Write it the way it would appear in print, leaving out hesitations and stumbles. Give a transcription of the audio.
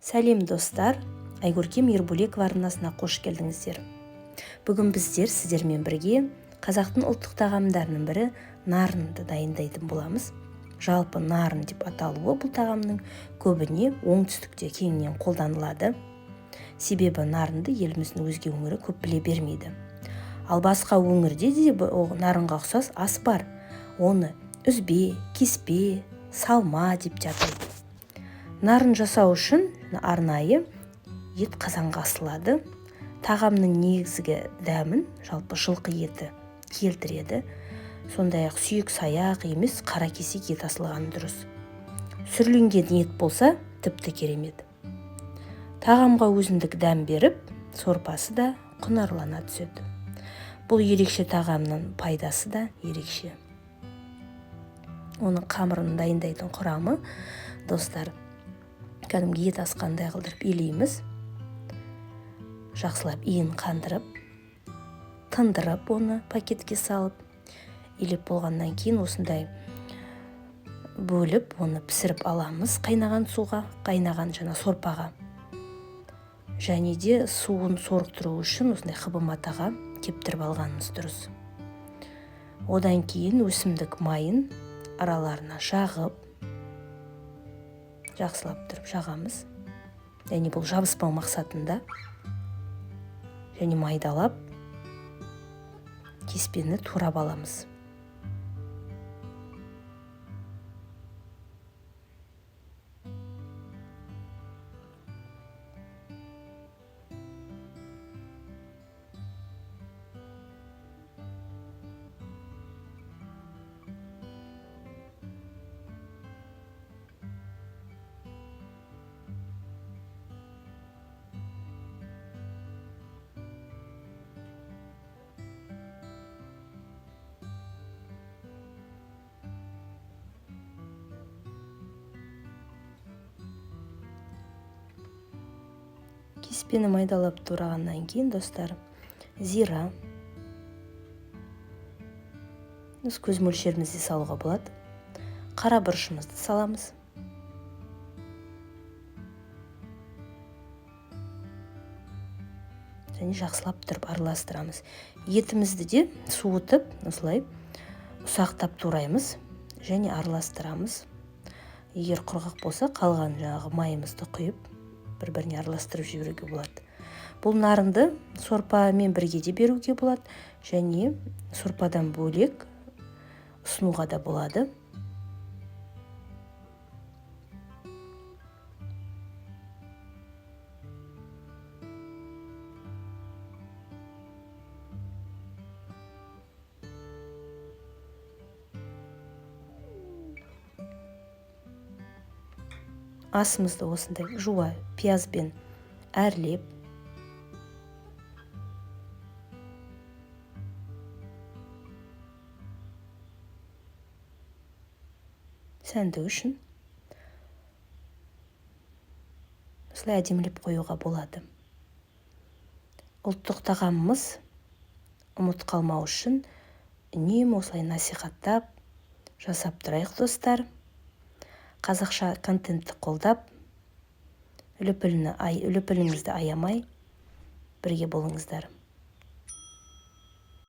Сәлем достар, Айгөркем Ерболекова арнасына қош келдіңіздер. Бүгін біздер сіздермен бірге қазақтың ұлттық тағамдарының бірі нарынды дайындайтын боламыз. Жалпы нарын деп аталуы бұл тағамның көбіне оңтүстікте кеңінен қолданылады. Себебі нарынды еліміздің өзге өңірі көп біле бермейді. Ал басқа өңірде де нарынға ұқсас ас бар. Оны үзбе, кеспе, салма деп атайды. Нарын жасау үшін арнайы ет қазанға асылады. Тағамның негізгі дәмін жалпы жылқы еті келтіреді. Сондай-ақ сүйек саяқ емес қара кесек ет асылғаны дұрыс. Сүрленген ет болса тіпті керемет. Тағамға өзіндік дәм беріп, сорпасы да құнарлана түседі. Бұл ерекше тағамның пайдасы да ерекше. Оның қамырын дайындайтын құрамы, достар, кәдімгі ет асқандай қылдырып илейміз. Жақсылап иін қандырып, тындырып оны пакетке салып, илеп болғаннан кейін осындай бөліп, оны пісіріп аламыз қайнаған суға, қайнаған сорпаға. Және де суын сорықтыру үшін осындай қыбы матаға кептіріп алғанымыз дұрыс. Одан кейін өсімдік майын араларына жағып, жақсылап тұрып жағамыз. Және бұл жабыспау мақсатында. Және майдалап, кеспені турап аламыз. Кеспені майдалап турағаннан кейін, достар, зира. Біз көз мөлшерімізді салуға болады. Қара бұрышымызды саламыз. Және жақсылап тұрып араластырамыз. Етімізді де суытып, осылай ұсақтап тураймыз. Және араластырамыз. Егер құрғақ болса, қалған майымызды құйып, бір-біріне араластырып жіберуге болады. Бұл нарынды сорпамен бірге де беруге болады, және сорпадан бөлек ұсынуға да болады. Асымызды осындай жуа пиязбен әрлеп, сәнді үшін осылай әдемілеп қоюға болады. Ұлттық тағамымыз ұмыт қалмау үшін үнемі осылай насихаттап жасап тұрайық, достар. Қазақша контентті қолдап, үліпіліңізді аямай бірге болыңыздар.